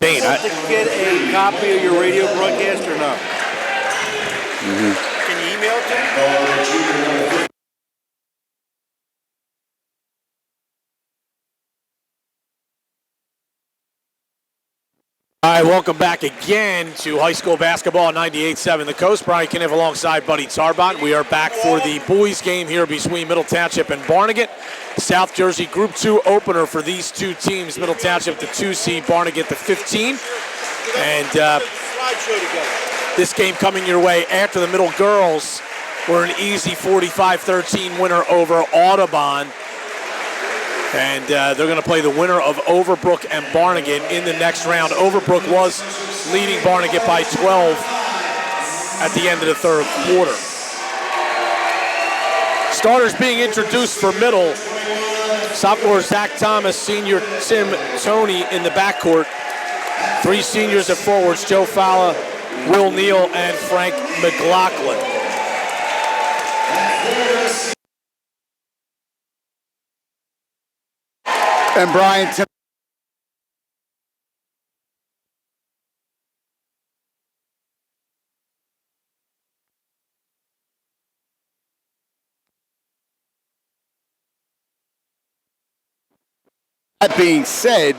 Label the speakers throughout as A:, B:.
A: to get a copy of your radio broadcast or not? Can you email it to me?
B: All right, welcome back again to high school basketball on 98.7 The Coast. Brian Kniff alongside Buddy Tarbot. We are back for the boys game here between Middle Township and Barnegat. South Jersey Group 2 opener for these two teams. Middle Township the 2 seed, Barnegat the 15. And this game coming your way after the Middle girls were an easy 45-13 winner over Audubon. And they're going to play the winner of Overbrook and Barnegat in the next round. Overbrook was leading Barnegat by 12 at the end of the third quarter. Starters being introduced for Middle. Sophomore Zach Thomas, senior Tim Tony in the backcourt. 3 seniors at forwards, Joe Falla, Will Neal, and Frank McLaughlin.
C: And Brian, that being said,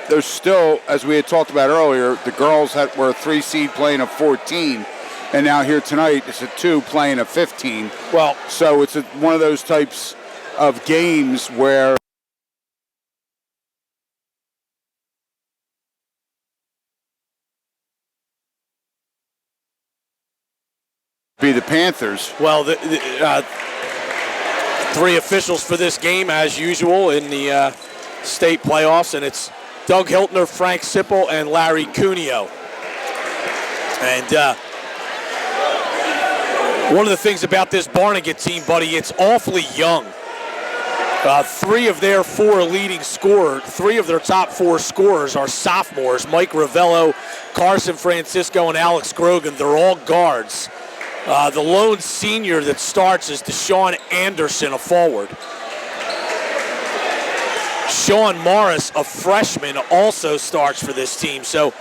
C: there's still, as we had talked about earlier, the girls were a 3 seed playing a 14, and now here tonight it's a 2 playing a 15.
B: Well,
C: so it's one of those types of games where be the Panthers.
B: Well, the 3 officials for this game, as usual, in the state playoffs, and it's Doug Hiltner, Frank Sipple, and Larry Cuneo. And one of the things about this Barnegat team, Buddy, it's awfully young. 3 of their 4 leading scorers, 3 of their top 4 scorers are sophomores. Mike Ravello, Carson Francisco, and Alex Grogan. They're all guards. The lone senior that starts is Deshaun Anderson, a forward. Sean Morris, a freshman, also starts for this team. So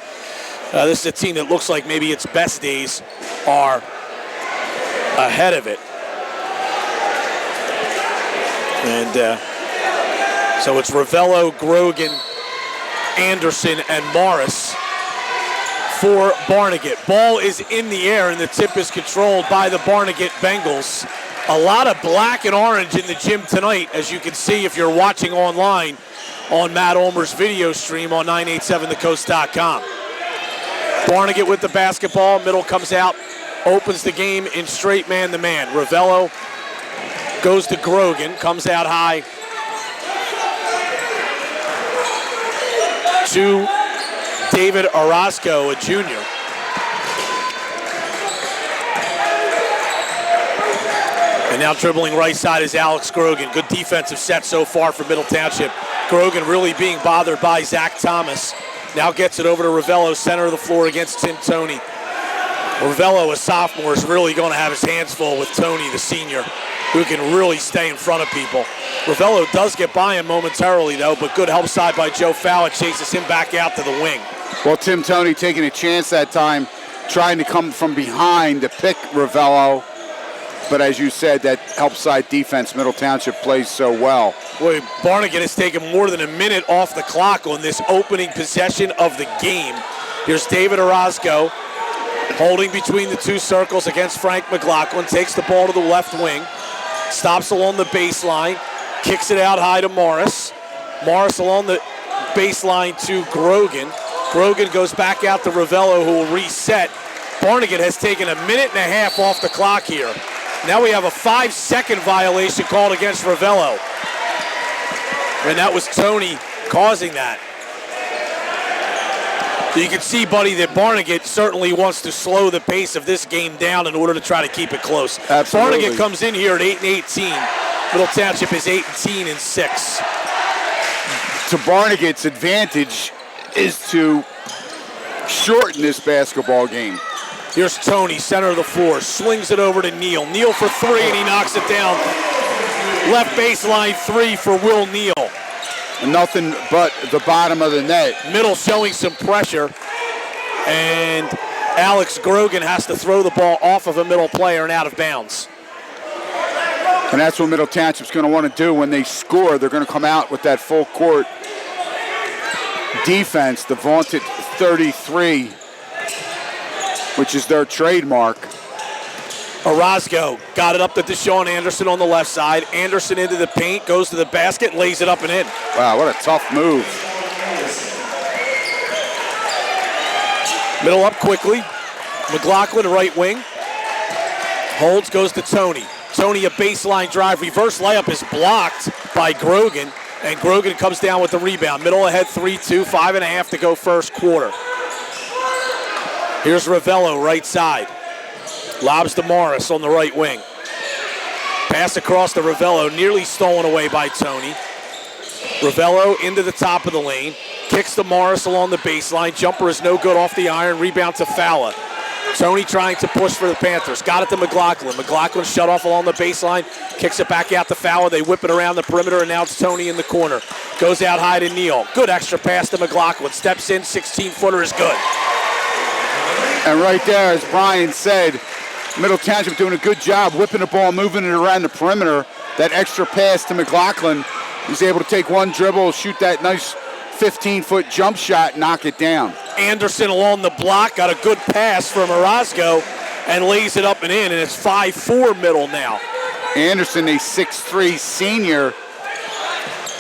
B: this is a team that looks like maybe its best days are ahead of it. And so it's Ravello, Grogan, Anderson, and Morris for Barnegat. Ball is in the air, and the tip is controlled by the Barnegat Bengals. A lot of black and orange in the gym tonight, as you can see if you're watching online on Matt Ulmer's video stream on 987thecoast.com. Barnegat with the basketball. Middle comes out, opens the game in straight man-to-man. Ravello goes to Grogan, comes out high to David Orozco, a junior. And now dribbling right side is Alex Grogan. Good defensive set so far for Middle Township. Grogan really being bothered by Zach Thomas. Now gets it over to Ravello, center of the floor against Tim Tony. Ravello, a sophomore, is really going to have his hands full with Tony, the senior, who can really stay in front of people. Ravello does get by him momentarily, though, but good help side by Joe Falla chases him back out to the wing.
C: Well, Tim Tony taking a chance that time, trying to come from behind to pick Ravello. But as you said, that help side defense Middle Township plays so well.
B: Boy, Barnegat has taken more than a minute off the clock on this opening possession of the game. Here's David Orozco holding between the 2 circles against Frank McLaughlin, takes the ball to the left wing, stops along the baseline, kicks it out high to Morris. Morris along the baseline to Grogan. Grogan goes back out to Ravello, who will reset. Barnegat has taken a minute and a half off the clock here. Now we have a 5-second violation called against Ravello. And that was Tony causing that. So you can see, Buddy, that Barnegat certainly wants to slow the pace of this game down in order to try to keep it close.
C: Absolutely.
B: Barnegat comes in here at 8-18. Middle Township is 18-6.
C: To Barnegat's advantage is to shorten this basketball game.
B: Here's Tony, center of the floor, swings it over to Neal. Neal for 3, and he knocks it down. Left baseline 3 for Will Neal.
C: nothing but the bottom of the net.
B: Middle showing some pressure, and Alex Grogan has to throw the ball off of a Middle player and out of bounds.
C: And that's what Middle Township's going to want to do when they score. They're going to come out with that full court defense, the vaunted 33, which is their trademark.
B: Orozco got it up to Deshaun Anderson on the left side. Anderson into the paint, goes to the basket, lays it up and in.
C: Wow, what a tough move.
B: Middle up quickly. McLaughlin, right wing. Holds, goes to Tony. Tony, a baseline drive. Reverse layup is blocked by Grogan, and Grogan comes down with the rebound. Middle ahead 3-2, 5.5 to go first quarter. Here's Ravello, right side. Lobs to Morris on the right wing. Pass across to Ravello, nearly stolen away by Tony. Ravello into the top of the lane. Kicks to Morris along the baseline. Jumper is no good off the iron. Rebound to Fowler. Tony trying to push for the Panthers. Got it to McLaughlin. McLaughlin shut off along the baseline. Kicks it back out to Fowler. They whip it around the perimeter, and now it's Tony in the corner. Goes out high to Neal. Good extra pass to McLaughlin. Steps in, 16-footer is good.
C: And right there, as Brian said, Middle Township doing a good job whipping the ball, moving it around the perimeter. That extra pass to McLaughlin. He's able to take one dribble, shoot that nice 15-foot jump shot, knock it down.
B: Anderson along the block, got a good pass from Orozco and lays it up and in, and it's 5-4 Middle now.
C: Anderson, a 6'3 senior.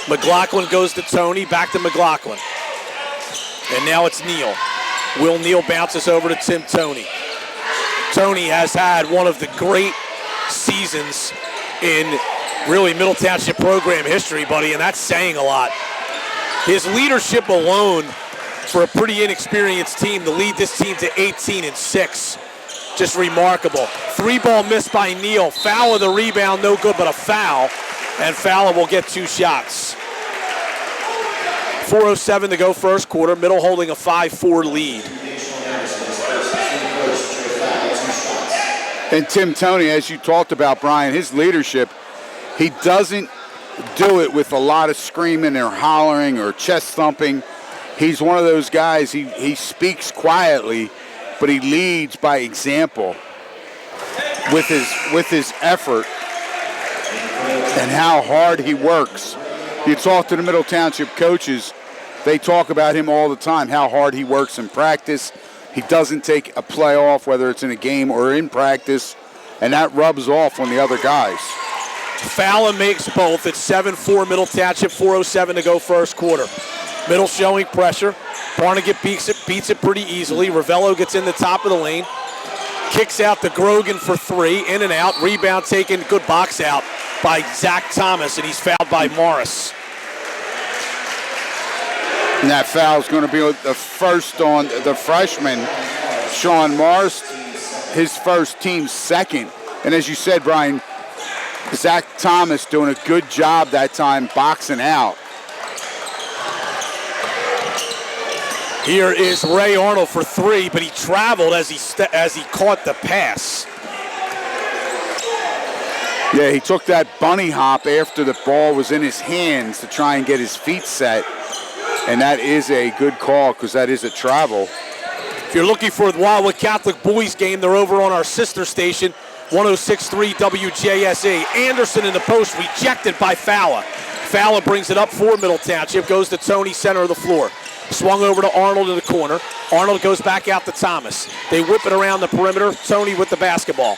B: McLaughlin goes to Tony, back to McLaughlin. And now it's Neal. Will Neal bounces over to Tim Tony. Tony has had one of the great seasons in really Middle Township program history, buddy, and that's saying a lot. His leadership alone for a pretty inexperienced team to lead this team to 18-6. Just remarkable. 3-ball missed by Neal. Fowler the rebound, no good, but a foul. And Fowler will get 2 shots. 4:07 to go first quarter. Middle holding a 5-4 lead.
C: And Tim Tony, as you talked about, Brian, his leadership, he doesn't do it with a lot of screaming or hollering or chest thumping. He's one of those guys, he speaks quietly, but he leads by example with his effort and how hard he works. You talk to the Middle Township coaches, they talk about him all the time, how hard he works in practice. He doesn't take a play off, whether it's in a game or in practice, and that rubs off on the other guys.
B: Fowler makes both. It's 7-4 Middle Township, 4:07 to go first quarter. Middle showing pressure. Barnegat beats it pretty easily. Ravello gets in the top of the lane. Kicks out to Grogan for 3, in and out. Rebound taken, good box out by Zach Thomas, and he's fouled by Morris.
C: And that foul is going to be the first on the freshman, Sean Morris, his first, team's second. And as you said, Brian, Zach Thomas doing a good job that time boxing out.
B: Here is Ray Arnold for 3, but he traveled as he caught the pass.
C: Yeah, he took that bunny hop after the ball was in his hands to try and get his feet set. And that is a good call because that is a travel.
B: If you're looking for the Wildwood Catholic boys game, they're over on our sister station, 106.3 WJSA. Anderson in the post, rejected by Fowler. Fowler brings it up for Middle Township, goes to Tony, center of the floor. Swung over to Arnold in the corner. Arnold goes back out to Thomas. They whip it around the perimeter. Tony with the basketball.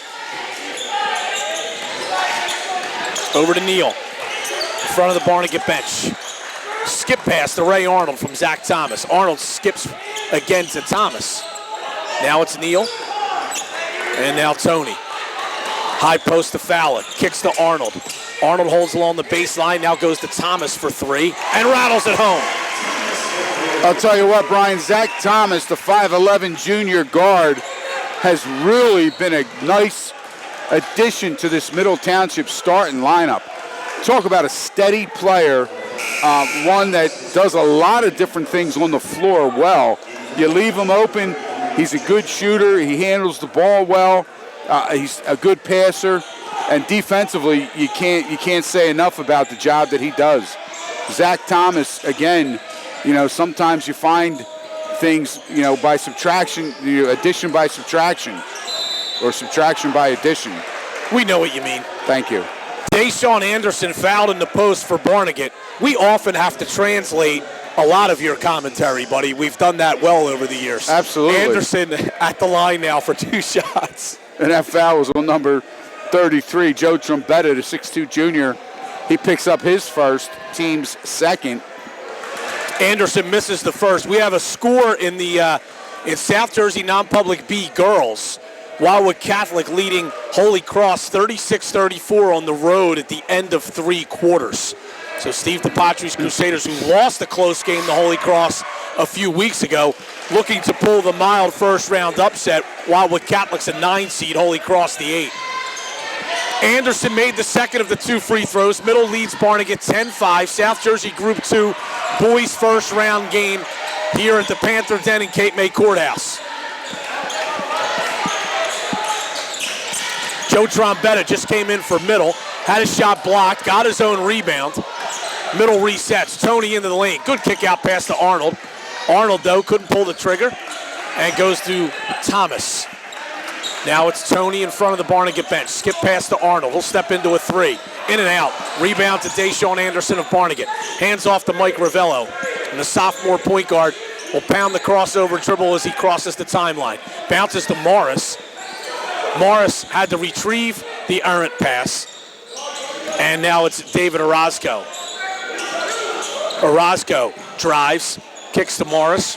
B: Over to Neal, in front of the Barnegat bench. Skip pass to Ray Arnold from Zach Thomas. Arnold skips again to Thomas. Now it's Neal. And now Tony. High post to Fowler. Kicks to Arnold. Arnold holds along the baseline. Now goes to Thomas for 3. And rattles it home.
C: I'll tell you what, Brian, Zach Thomas, the 5'11 junior guard, has really been a nice addition to this Middle Township starting lineup. Talk about a steady player. One that does a lot of different things on the floor well. You leave him open, he's a good shooter, he handles the ball well, he's a good passer, and defensively you can't say enough about the job that he does. Zach Thomas, again, sometimes you find things, by subtraction, addition by subtraction, or subtraction by addition.
B: We know what you mean.
C: Thank you.
B: Deshaun Anderson fouled in the post for Barnegat. We often have to translate a lot of your commentary, buddy. We've done that well over the years.
C: Absolutely.
B: Anderson at the line now for 2 shots.
C: And that foul was on number 33, Joe Trombetta, the 6'2 junior. He picks up his first, team's second.
B: Anderson misses the first. We have a score in the in South Jersey non-public B girls. Wildwood Catholic leading Holy Cross 36-34 on the road at the end of 3 quarters. So Steve DePatri's Crusaders, who lost a close game to Holy Cross a few weeks ago, looking to pull the mild first-round upset. Wildwood Catholic's a 9 seed, Holy Cross the 8. Anderson made the second of the 2 free throws. Middle leads Barnegat 10-5. South Jersey Group 2 boys first-round game here at the Panther Den in Cape May Courthouse. Joe Trombetta just came in for Middle, had a shot blocked, got his own rebound. Middle resets, Tony into the lane. Good kick out pass to Arnold. Arnold, though, couldn't pull the trigger and goes to Thomas. Now it's Tony in front of the Barnegat bench. Skip pass to Arnold. He'll step into a 3. In and out. Rebound to Deshaun Anderson of Barnegat. Hands off to Mike Ravello. And the sophomore point guard will pound the crossover dribble as he crosses the timeline. Bounces to Morris. Morris had to retrieve the errant pass. And now it's David Orozco. Orozco drives, kicks to Morris.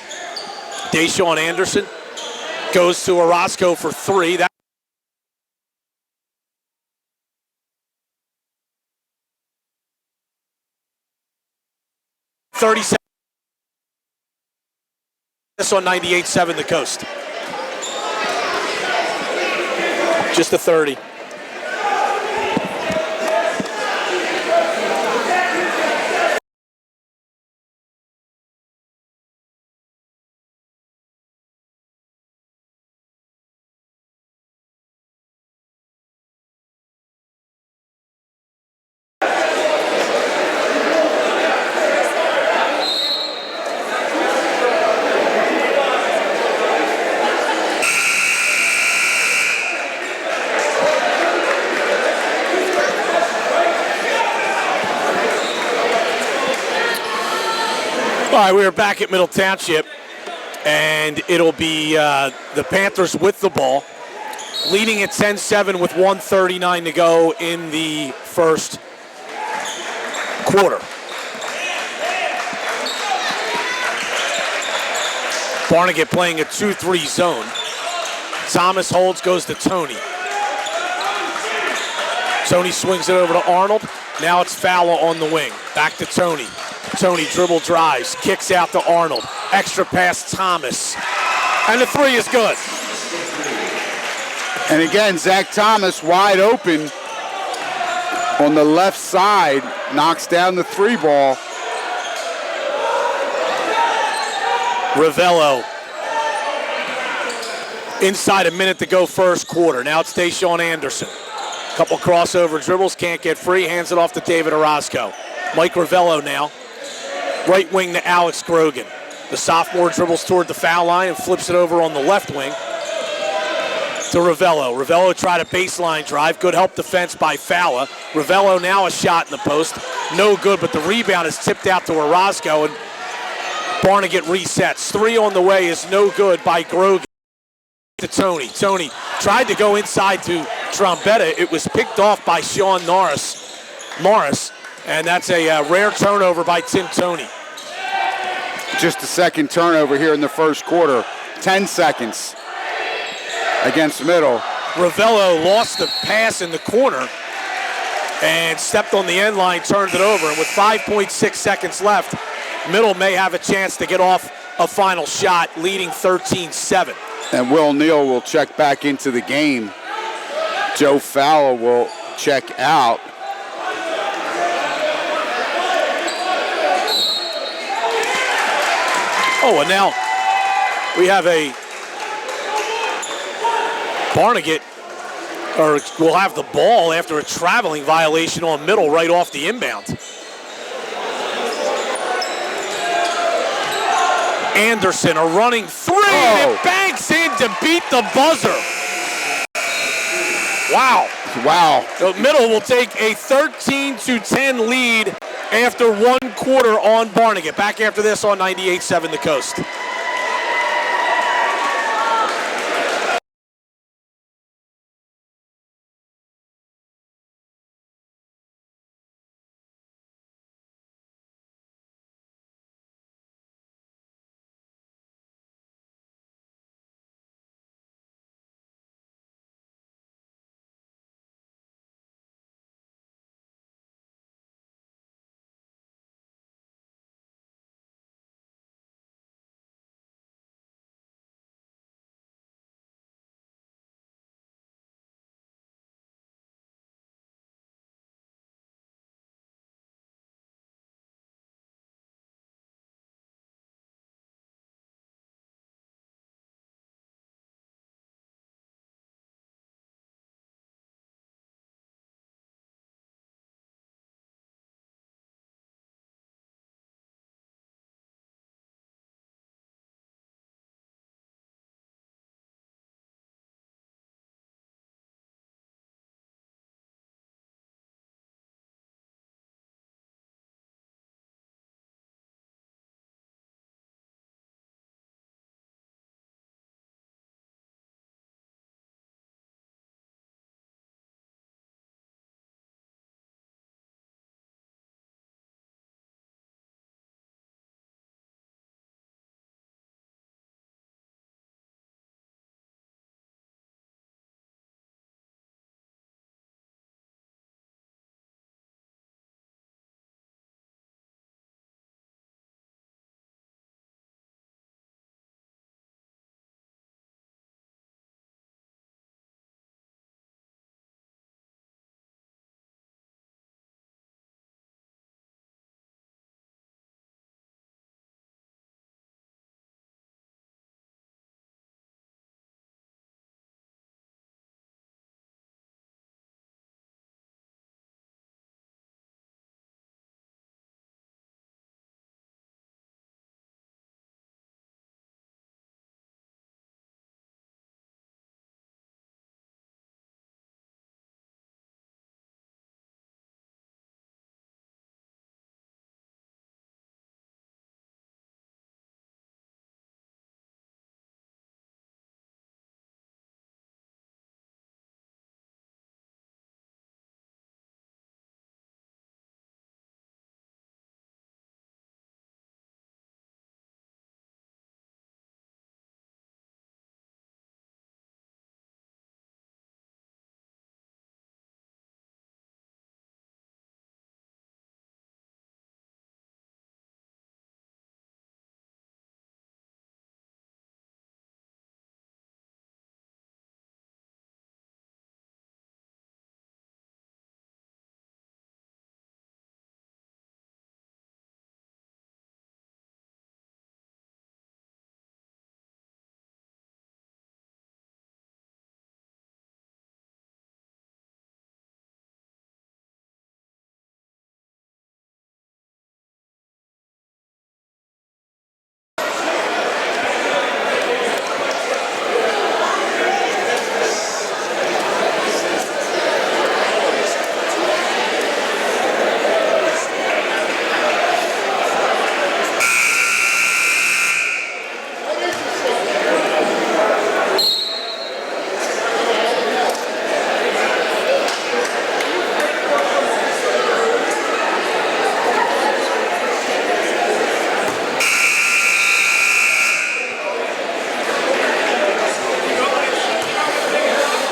B: Deshaun Anderson goes to Orozco for 3. That 30 seconds. This on 98.7 The Coast. Just a 30. All right, we are back at Middle Township, and it'll be the Panthers with the ball, leading at 10-7 with 1:39 to go in the first quarter. Barnegat playing a 2-3 zone. Thomas holds, goes to Tony. Tony swings it over to Arnold. Now it's Fowler on the wing. Back to Tony. Tony dribble drives, kicks out to Arnold. Extra pass Thomas. And the 3 is good.
C: And again, Zach Thomas wide open on the left side, knocks down the 3 ball.
B: Ravello. Inside a minute to go first quarter. Now it's Deshaun Anderson. Couple crossover dribbles, can't get free, hands it off to David Orozco. Mike Ravello now. Right wing to Alex Grogan. The sophomore dribbles toward the foul line and flips it over on the left wing to Ravello. Ravello tried a baseline drive. Good help defense by Fowler. Ravello now a shot in the post. No good, but the rebound is tipped out to Orozco, and Barnegat resets. 3 on the way is no good by Grogan. To Tony. Tony tried to go inside to Trombetta. It was picked off by Sean Morris, and that's a rare turnover by Tim Tony.
C: Just a second turnover here in the first quarter. 10 seconds against Middle.
B: Ravello lost the pass in the corner and stepped on the end line, turned it over. And with 5.6 seconds left, Middle may have a chance to get off a final shot, leading 13-7.
C: And Will Neal will check back into the game. Joe Fowler will check out.
B: Oh, and now we have a Barnegat, or will have the ball after a traveling violation on Middle right off the inbound. Anderson, a running three, and it banks in to beat the buzzer. Wow.
C: Wow.
B: The Middle will take a 13-10 lead after 1 quarter on Barnegat. Back after this on 98.7 The Coast.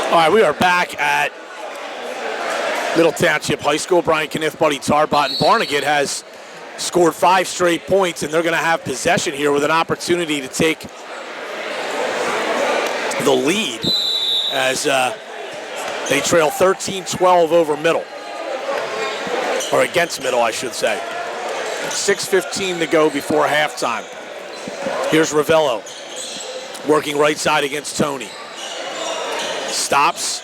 B: All right, we are back at Middle Township High School. Brian Kniff, Buddy Tarbot, and Barnegat has scored 5 straight points, and they're going to have possession here with an opportunity to take the lead as they trail 13-12 over Middle, or against Middle, I should say. 6:15 to go before halftime. Here's Ravello working right side against Tony. Stops,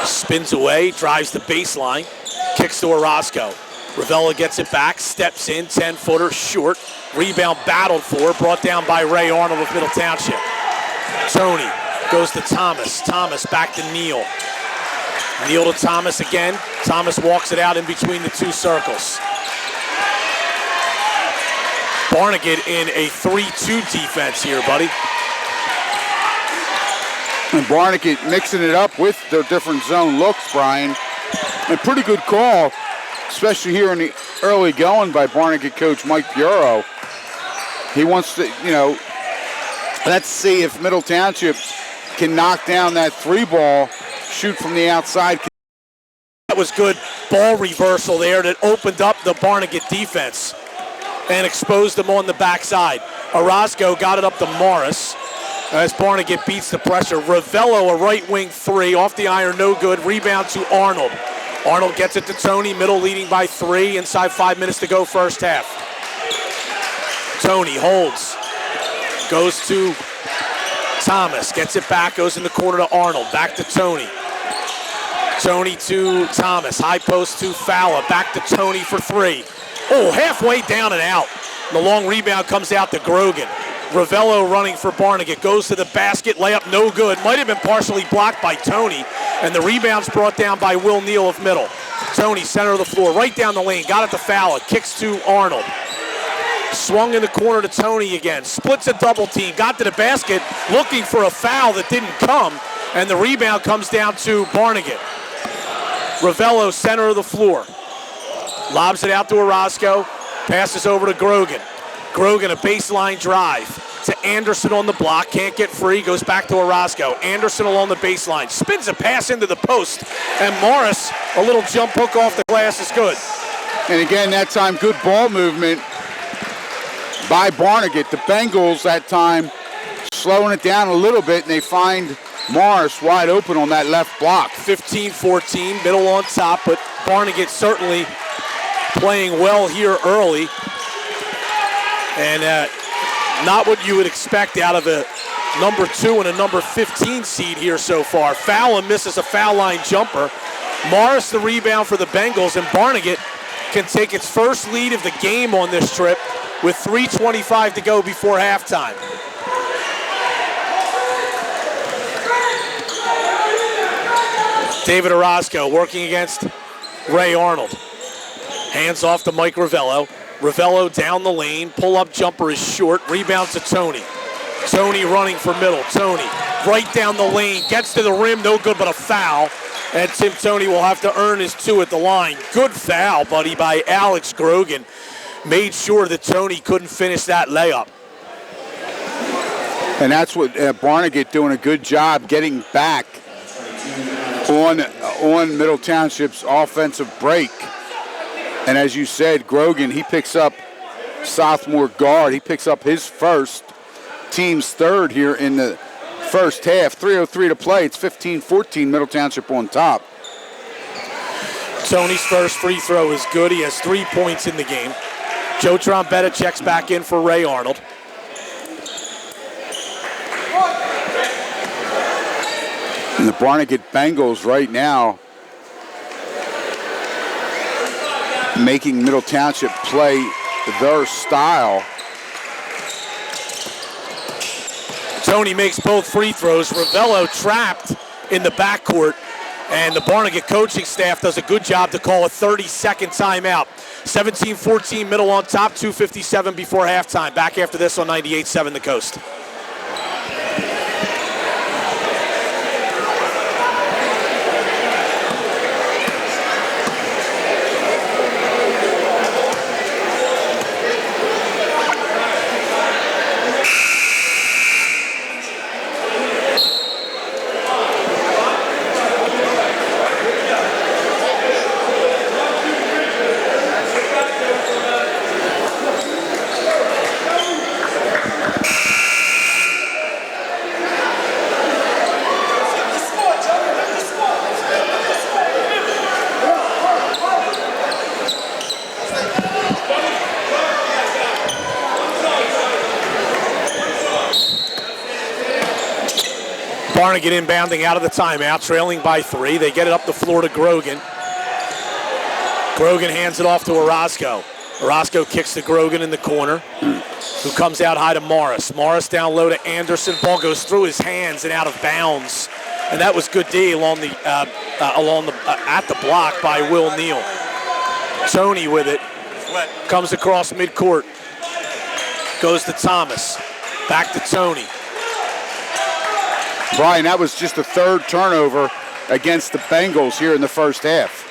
B: spins away, drives the baseline, kicks to Orozco. Ravello gets it back, steps in, 10-footer, short. Rebound battled for, brought down by Ray Arnold of Middle Township. Tony goes to Thomas. Thomas back to Neal. Neal to Thomas again. Thomas walks it out in between the two circles. Barnegat in a 3-2 defense here, buddy.
C: And Barnegat mixing it up with their different zone looks, Brian. And pretty good call, especially here in the early going by Barnegat coach Mike Bureau. He wants to, let's see if Middle Township can knock down that 3-ball, shoot from the outside.
B: That was good ball reversal there that opened up the Barnegat defense and exposed them on the backside. Orozco got it up to Morris as Barnegat beats the pressure. Ravello, a right wing 3, off the iron, no good. Rebound to Arnold. Arnold gets it to Tony, Middle leading by 3, inside 5 minutes to go first half. Tony holds, goes to Thomas, gets it back, goes in the corner to Arnold, back to Tony. Tony to Thomas, high post to Fowler, back to Tony for 3. Oh, halfway down and out. The long rebound comes out to Grogan. Ravello running for Barnegat, goes to the basket, layup no good. Might have been partially blocked by Tony, and the rebound's brought down by Will Neal of Middle. Tony, center of the floor, right down the lane, got it to Fowler, kicks to Arnold. Swung in the corner to Tony again, splits a double team, got to the basket, looking for a foul that didn't come, and the rebound comes down to Barnegat. Ravello, center of the floor, lobs it out to Orozco, passes over to Grogan. Grogan, a baseline drive to Anderson on the block, can't get free, goes back to Orozco. Anderson along the baseline, spins a pass into the post, and Morris, a little jump hook off the glass is good.
C: And again, that time, good ball movement by Barnegat. The Bengals that time slowing it down a little bit, and they find Morris wide open on that left block.
B: 15-14, Middle on top, but Barnegat certainly playing well here early. And not what you would expect out of a number 2 and a number 15 seed here so far. Fowler misses a foul line jumper. Morris the rebound for the Bengals, and Barnegat can take its first lead of the game on this trip with 3:25 to go before halftime. David Orozco working against Ray Arnold. Hands off to Mike Ravello. Ravello down the lane, pull-up jumper is short, rebound to Tony. Tony running for Middle, Tony right down the lane, gets to the rim, no good but a foul. And Tim Tony will have to earn his 2 at the line. Good foul, buddy, by Alex Grogan. Made sure that Tony couldn't finish that layup.
C: And that's what Barnegat doing a good job getting back on Middle Township's offensive break. And as you said, Grogan, he picks up sophomore guard. He picks up his first, team's third here in the first half. 3:03 to play. It's 15-14, Middle Township on top.
B: Tony's first free throw is good. He has 3 points in the game. Joe Trombetta checks back in for Ray Arnold.
C: And the Barnegat Bengals right now making Middle Township play their style.
B: Tony makes both free throws. Ravello trapped in the backcourt, and the Barnegat coaching staff does a good job to call a 30-second timeout. 17-14, Middle on top, 2:57 before halftime. Back after this on 98.7 The Coast. Barnegat inbounding out of the timeout, trailing by 3. They get it up the floor to Grogan. Grogan hands it off to Orozco. Orozco kicks to Grogan in the corner, who comes out high to Morris. Morris down low to Anderson. Ball goes through his hands and out of bounds. And that was good D at the block by Will Neal. Tony with it. Comes across midcourt. Goes to Thomas. Back to Tony.
C: Brian, that was just the third turnover against the Bengals here in the first half.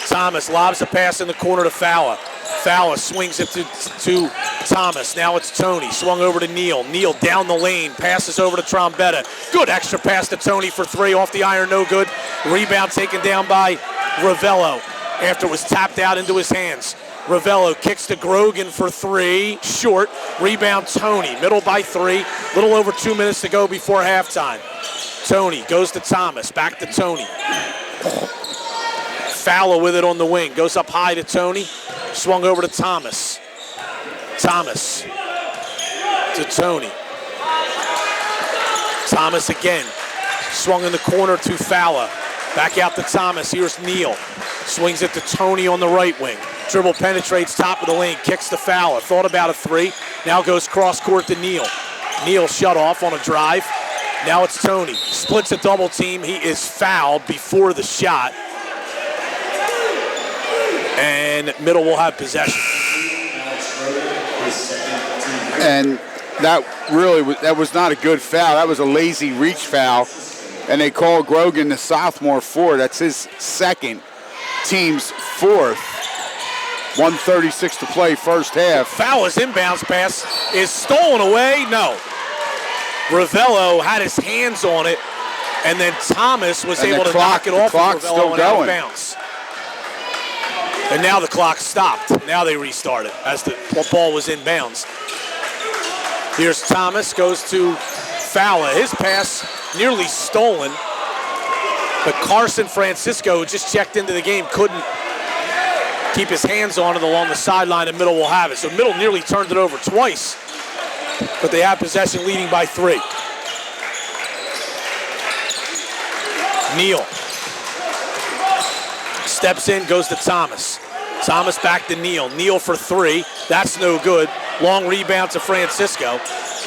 B: Thomas lobs a pass in the corner to Fowler. Fowler swings it to Thomas. Now it's Tony. Swung over to Neal. Neal down the lane. Passes over to Trombetta. Good extra pass to Tony for three. Off the iron, no good. Rebound taken down by Ravello after it was tapped out into his hands. Ravello kicks to Grogan for three. Short. Rebound Tony. Middle by three. Little over 2 minutes to go before halftime. Tony goes to Thomas. Back to Tony. Fowler with it on the wing. Goes up high to Tony. Swung over to Thomas. Thomas to Tony. Thomas again. Swung in the corner to Fowler. Back out to Thomas. Here's Neal. Swings it to Tony on the right wing. Dribble penetrates top of the lane. Kicks to Fowler. Thought about a three. Now goes cross court to Neal. Neal shut off on a drive. Now it's Tony. Splits a double team. He is fouled before the shot. And Middle will have possession.
C: And that was not a good foul. That was a lazy reach foul. And they call Grogan the sophomore forward. That's his second, team's fourth. 1:36 to play, first half.
B: Fowler's inbounds pass is stolen away. No. Ravello had his hands on it, and then Thomas was able to knock it off of Ravello and out of bounds. And now the clock stopped. Now they restart it as the ball was inbounds. Here's Thomas, goes to Fowler. His pass nearly stolen, but Carson Francisco, who just checked into the game, couldn't keep his hands on it along the sideline, and Middle will have it. So Middle nearly turned it over twice, but they have possession leading by 3. Neal steps in, goes to Thomas. Thomas back to Neal. Neal for 3. That's no good. Long rebound to Francisco.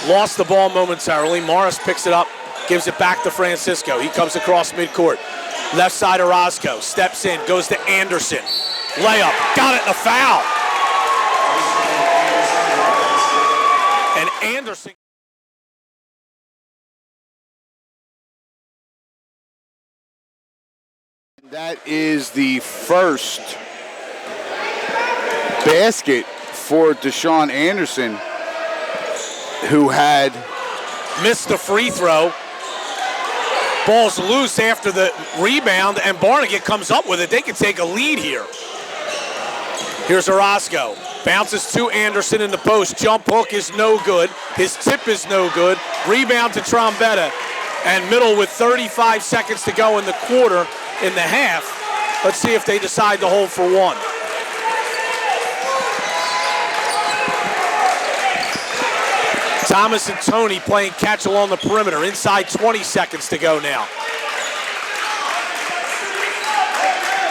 B: Lost the ball momentarily. Morris picks it up, gives it back to Francisco. He comes across midcourt. Left side Orozco. Steps in, goes to Anderson. Layup. Got it, and a foul. And Anderson.
C: That is the first basket for Deshaun Anderson, who had
B: missed the free throw. Ball's loose after the rebound, and Barnegat comes up with it. They can take a lead here. Here's Orozco. Bounces to Anderson in the post. Jump hook is no good. His tip is no good. Rebound to Trombetta. And Middle with 35 seconds to go in the quarter, in the half. Let's see if they decide to hold for one. Thomas and Tony playing catch along the perimeter. Inside 20 seconds to go now.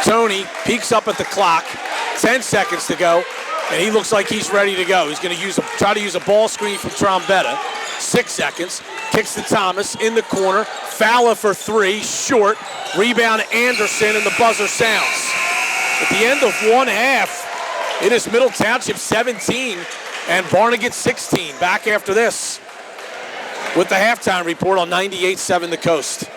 B: Tony peeks up at the clock. 10 seconds to go, and he looks like he's ready to go. He's going to try to use a ball screen from Trombetta. 6 seconds. Kicks to Thomas in the corner. Fowler for 3, short. Rebound Anderson, and the buzzer sounds. At the end of one half, it is Middle Township 17 and Barnegat 16. Back after this with the halftime report on 98.7 The Coast.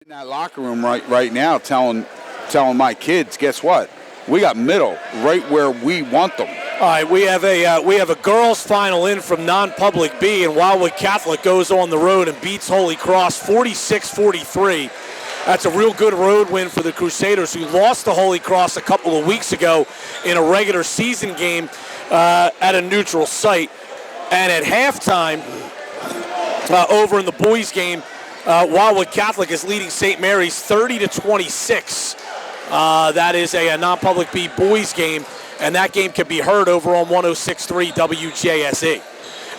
C: In that locker room right now, telling my kids, guess what? We got middle right where we want them.
B: All right, we have a girls' final in from non-public B, and Wildwood Catholic goes on the road and beats Holy Cross 46-43. That's a real good road win for the Crusaders, who lost to Holy Cross a couple of weeks ago in a regular season game at a neutral site. And at halftime, over in the boys' game, Wildwood Catholic is leading St. Mary's 30-26. That is a non-public B boys game, and that game can be heard over on 106.3 WJSE.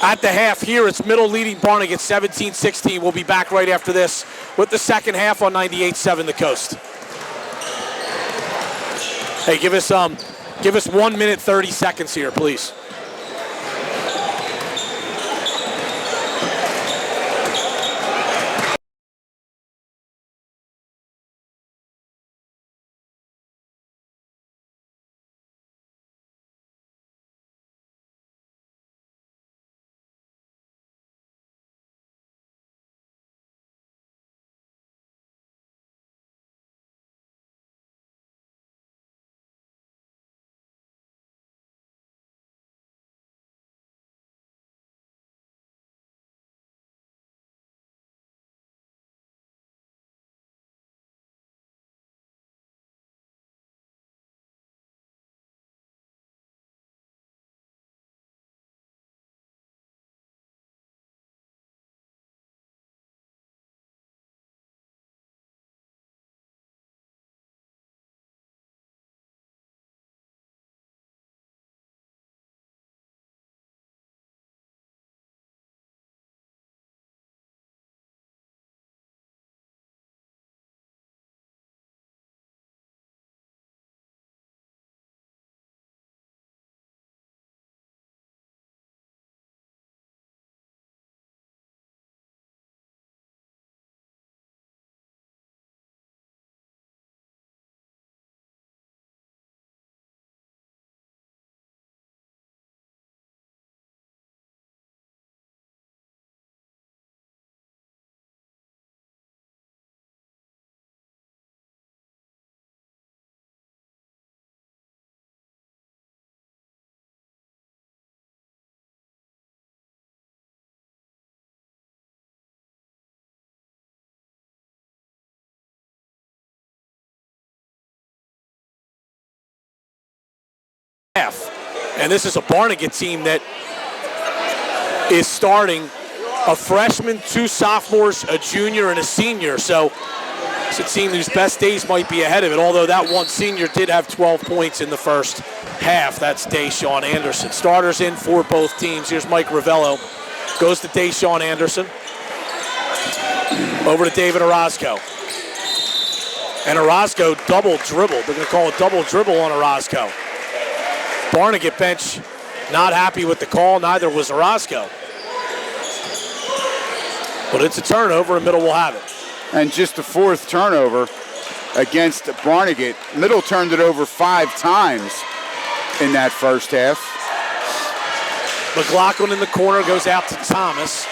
B: At the half here, it's Middle leading Barnegat 17-16. We'll be back right after this with the second half on 98.7 The Coast. Hey, give us 1 minute 30 seconds here, please. And this is a Barnegat team that is starting a freshman, 2 sophomores, a junior, and a senior. So it's a team whose best days might be ahead of it, although that one senior did have 12 points in the first half. That's Deshaun Anderson. Starters in for both teams. Here's Mike Ravello. Goes to Deshaun Anderson. Over to David Orozco. And Orozco double dribble. They're going to call a double dribble on Orozco. Barnegat bench not happy with the call. Neither was Orozco. But it's a turnover, and Middle will have it.
C: And just the 4th turnover against Barnegat. Middle turned it over 5 times in that first half.
B: McLaughlin in the corner goes out to Thomas.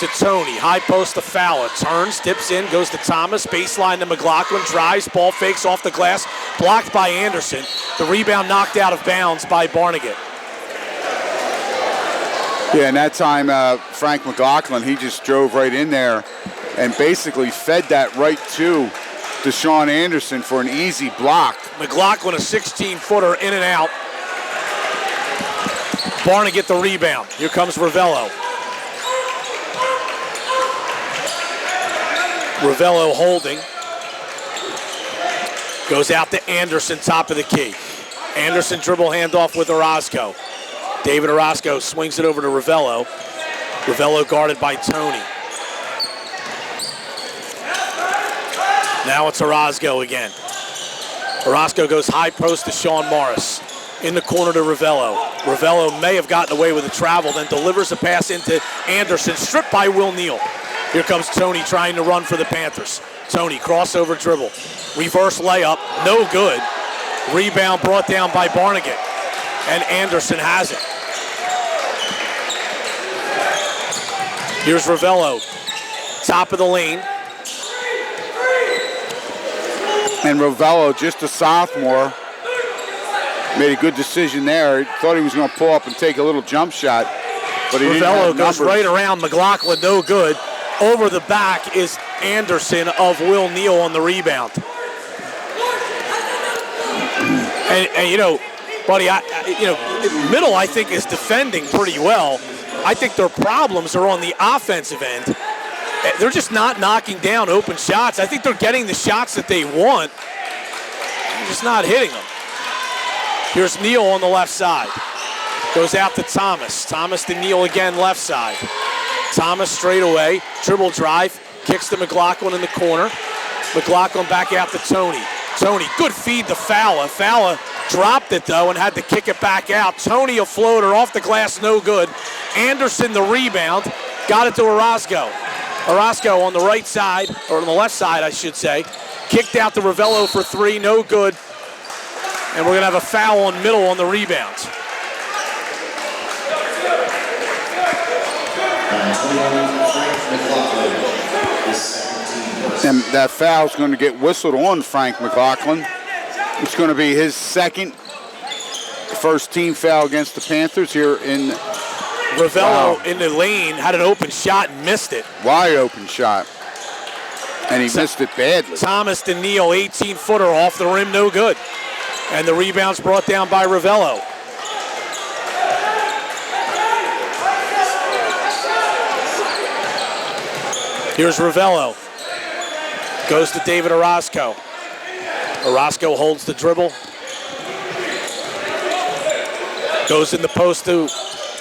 B: To Tony, high post to Fowler, turns, dips in, goes to Thomas, baseline to McLaughlin, drives, ball fakes off the glass, blocked by Anderson. The rebound knocked out of bounds by Barnegat.
C: Yeah, and that time Frank McLaughlin, he just drove right in there and basically fed that right to Deshaun Anderson for an easy block.
B: McLaughlin, a 16-footer in and out. Barnegat the rebound. Here comes Ravello. Ravello holding. Goes out to Anderson, top of the key. Anderson dribble handoff with Orozco. David Orozco swings it over to Ravello. Ravello guarded by Tony. Now it's Orozco again. Orozco goes high post to Sean Morris. In the corner to Ravello. Ravello may have gotten away with a travel, then delivers a pass into Anderson, stripped by Will Neal. Here comes Tony trying to run for the Panthers. Tony, crossover dribble. Reverse layup, no good. Rebound brought down by Barnegat. And Anderson has it. Here's Ravello. Top of the lane.
C: And Ravello, just a sophomore, made a good decision there. He thought he was going to pull up and take a little jump shot, but he didn't have
B: Ravello goes
C: numbers.
B: right around McLaughlin, no good. Over the back is Anderson of Will Neal on the rebound. And you know, buddy, Middle, I think, is defending pretty well. I think their problems are on the offensive end. They're just not knocking down open shots. I think they're getting the shots that they want. They're just not hitting them. Here's Neal on the left side. Goes out to Thomas. Thomas to Neal again, left side. Thomas straight away, dribble drive, kicks to McLaughlin in the corner. McLaughlin back out to Tony. Tony, good feed to Fowler. Fowler dropped it though and had to kick it back out. Tony a floater off the glass, no good. Anderson the rebound, got it to Orozco. Orozco on the right side, or on the left side I should say. Kicked out to Ravello for three, no good. And we're gonna have a foul on Middle on the rebound.
C: And that foul's going to get whistled on Frank McLaughlin. It's going to be his first team foul against the Panthers here in
B: Ravello in the lane, had an open shot and missed it.
C: Wide open shot. And he missed it badly.
B: Thomas to Neal, 18-footer off the rim, no good. And the rebound's brought down by Ravello. Here's Ravello. Goes to David Orozco. Orozco holds the dribble. Goes in the post to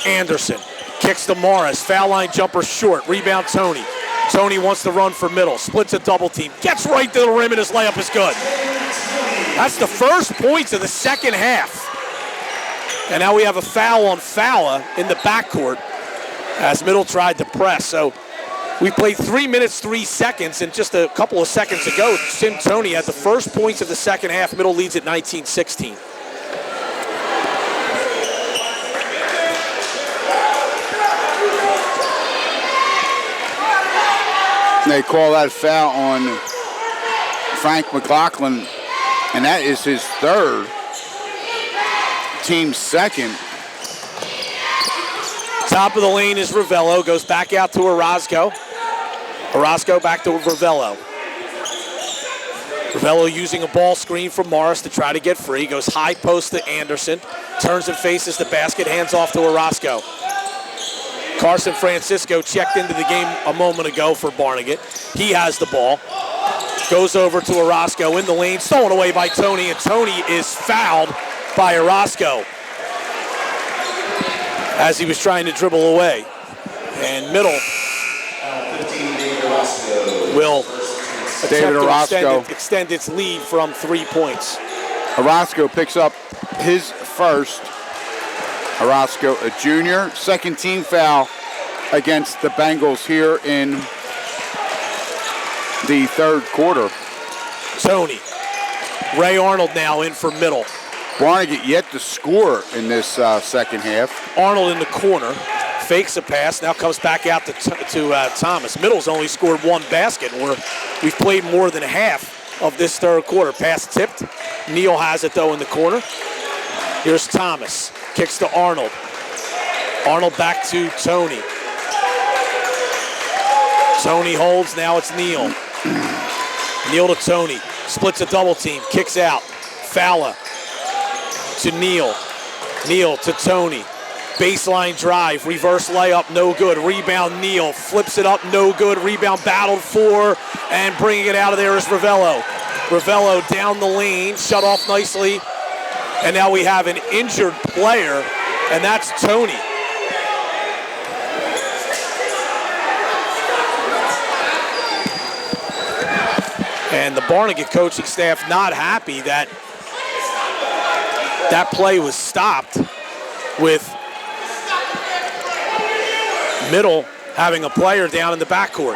B: Anderson. Kicks to Morris. Foul line jumper short. Rebound Tony. Tony wants to run for Middle. Splits a double team. Gets right to the rim and his layup is good. That's the first points of the second half. And now we have a foul on Fowler in the backcourt as Middle tried to press. So we played 3 minutes, 3 seconds, and just a couple of seconds ago, Tim Tony had the first points of the second half. Middle leads at 19-16.
C: They call that foul on Frank McLaughlin, and that is his third, team's second.
B: Top of the lane is Ravello, goes back out to Orozco. Orozco back to Ravello. Ravello using a ball screen from Morris to try to get free. Goes high post to Anderson. Turns and faces the basket, hands off to Orozco. Carson Francisco checked into the game a moment ago for Barnegat. He has the ball. Goes over to Orozco in the lane, stolen away by Tony, and Tony is fouled by Orozco as he was trying to dribble away. And Middle will attempt to extend its lead from 3 points.
C: Orozco picks up his first. Orozco, a junior, second team foul against the Bengals here in the third quarter.
B: Tony. Ray Arnold now in for Middle.
C: Barnegat yet to score in this second half.
B: Arnold in the corner, fakes a pass, now comes back out to Thomas. Middle's only scored one basket. We've played more than half of this third quarter. Pass tipped. Neal has it though in the corner. Here's Thomas, kicks to Arnold. Arnold back to Tony. Tony holds, now it's Neal. Neal to Tony, splits a double team, kicks out. Fowler to Neal. Neal to Tony. Baseline drive, reverse layup, no good. Rebound Neal, flips it up, no good. Rebound battled for, and bringing it out of there is Ravello. Ravello down the lane, shut off nicely. And now we have an injured player, and that's Tony. And the Barnegat coaching staff not happy that that play was stopped with Middle having a player down in the backcourt.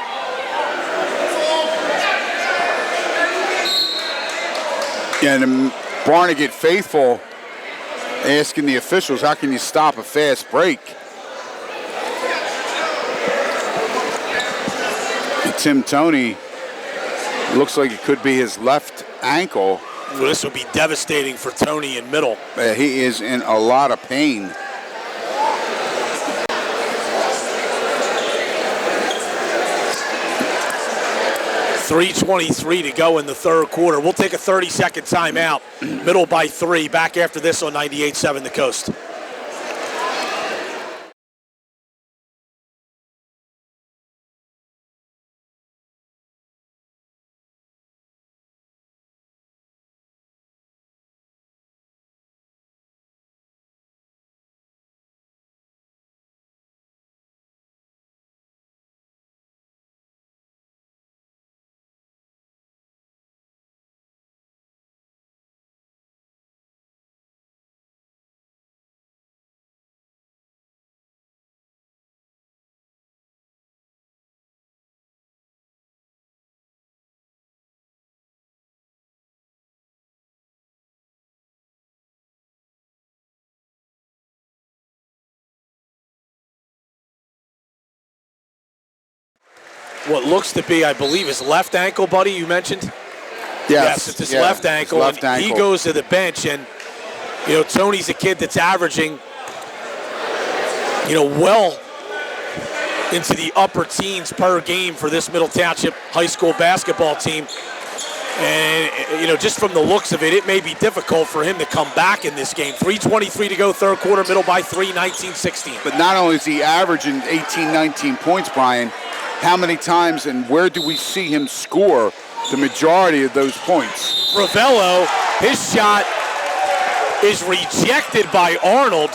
C: And the Barnegat faithful asking the officials, how can you stop a fast break? And Tim Tony looks like it could be his left ankle.
B: Well, this would be devastating for Tony in middle.
C: He is in a lot of pain.
B: .323 to go in the third quarter. We'll take a 30-second timeout. Middle by 3. Back after this on 98.7 The Coast. What looks to be, I believe, his left ankle, buddy, you mentioned? Yes, it's his left ankle.
C: Left ankle.
B: He goes to the bench, and, Tony's a kid that's averaging, well into the upper teens per game for this Middle Township high school basketball team. And, just from the looks of it, it may be difficult for him to come back in this game. 3:23 to go, third quarter, Middle by 3, 19-16.
C: But not only is he averaging 18, 19 points, Brian, how many times and where do we see him score the majority of those points?
B: Ravello, his shot is rejected by Arnold,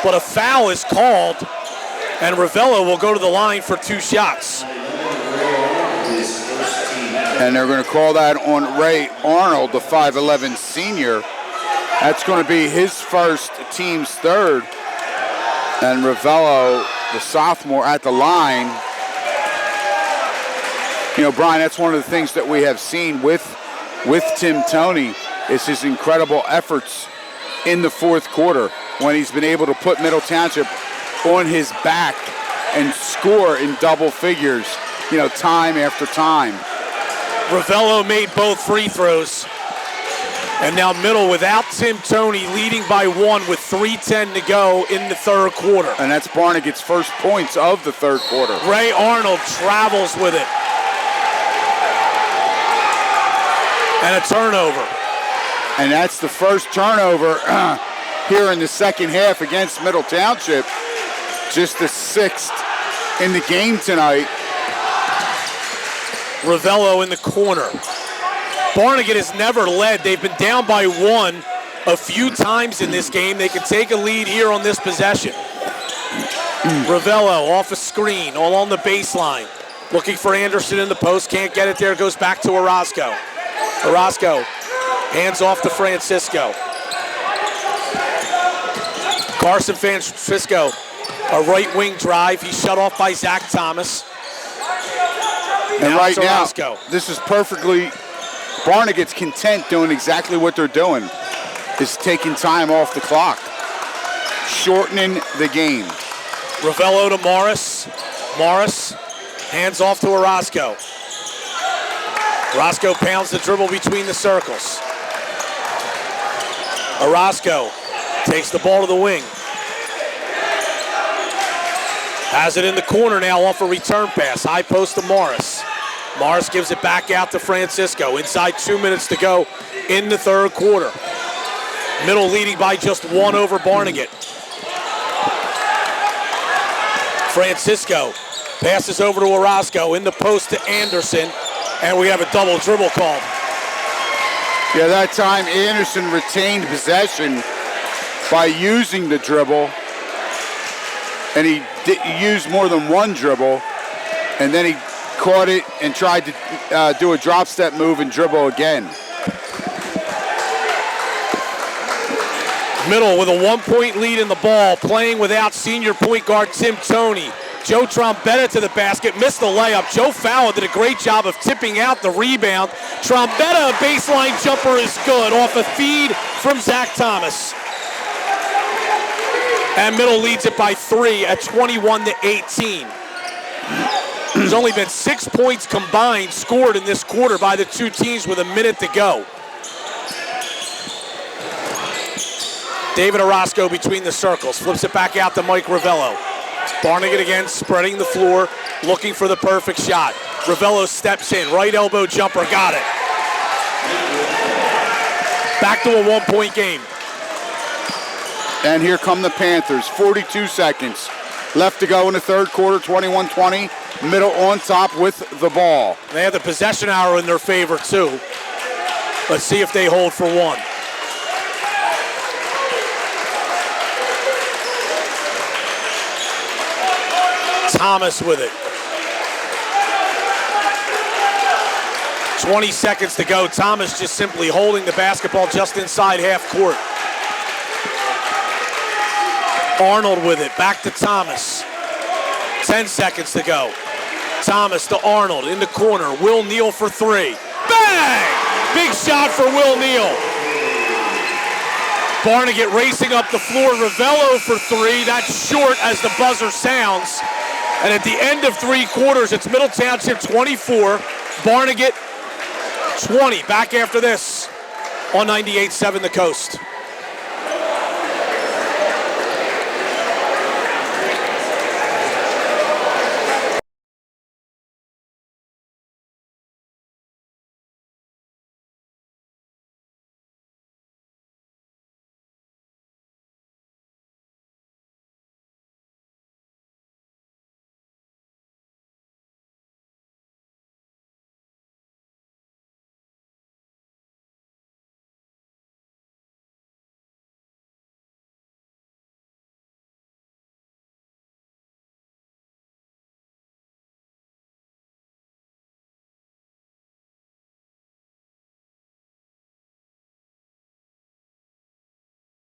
B: but a foul is called, and Ravello will go to the line for 2 shots.
C: And they're going to call that on Ray Arnold, the 5'11 senior. That's going to be his first, team's third. And Ravello, the sophomore, at the line. Brian, that's one of the things that we have seen with Tim Tony is his incredible efforts in the fourth quarter when he's been able to put Middle Township on his back and score in double figures, time after time.
B: Ravello made both free throws. And now Middle without Tim Tony leading by 1 with 3:10 to go in the third quarter.
C: And that's Barnegat's first points of the third quarter.
B: Ray Arnold travels with it. And a turnover.
C: And that's the first turnover here in the second half against Middle Township. Just the 6th in the game tonight.
B: Ravello in the corner. Barnegat has never led. They've been down by 1 a few times in this game. They can take a lead here on this possession. Ravello off a screen, all on the baseline. Looking for Anderson in the post, can't get it there, goes back to Orozco. Orozco hands off to Francisco. Carson Francisco, a right wing drive. He's shut off by Zach Thomas.
C: And right now, this is perfectly, Barnegat's content doing exactly what they're doing, is taking time off the clock, shortening the game.
B: Ravello to Morris. Morris hands off to Orozco. Orozco pounds the dribble between the circles. Orozco takes the ball to the wing. Has it in the corner now off a return pass. High post to Morris. Morris gives it back out to Francisco. Inside 2 minutes to go in the third quarter. Middle leading by just 1 over Barnegat. Francisco passes over to Orozco in the post to Anderson. And we have a double dribble called.
C: Yeah, that time Anderson retained possession by using the dribble. And he used more than 1 dribble. And then he caught it and tried to do a drop step move and dribble again.
B: Middle with a 1-point lead in the ball, playing without senior point guard Tim Tony. Joe Trombetta to the basket, missed the layup. Joe Fowler did a great job of tipping out the rebound. Trombetta, a baseline jumper is good off a feed from Zach Thomas. And Middle leads it by 3 at 21-18. There's only been 6 points combined scored in this quarter by the two teams with a minute to go. David Orozco between the circles, flips it back out to Mike Ravello. Barnegat again, spreading the floor, looking for the perfect shot. Ravello steps in, right elbow jumper, got it. Back to a 1-point game.
C: And here come the Panthers, 42 seconds left to go in the third quarter, 21-20. Middle on top with the ball.
B: They have the possession arrow in their favor too. Let's see if they hold for one. Thomas with it. 20 seconds to go. Thomas just simply holding the basketball just inside half court. Arnold with it, back to Thomas. 10 seconds to go. Thomas to Arnold in the corner. Will Neal for three. Bang! Big shot for Will Neal. Barnegat racing up the floor. Ravello for three. That's short as the buzzer sounds. And at the end of three quarters, it's Middle Township 24, Barnegat 20. Back after this on 98.7 The Coast.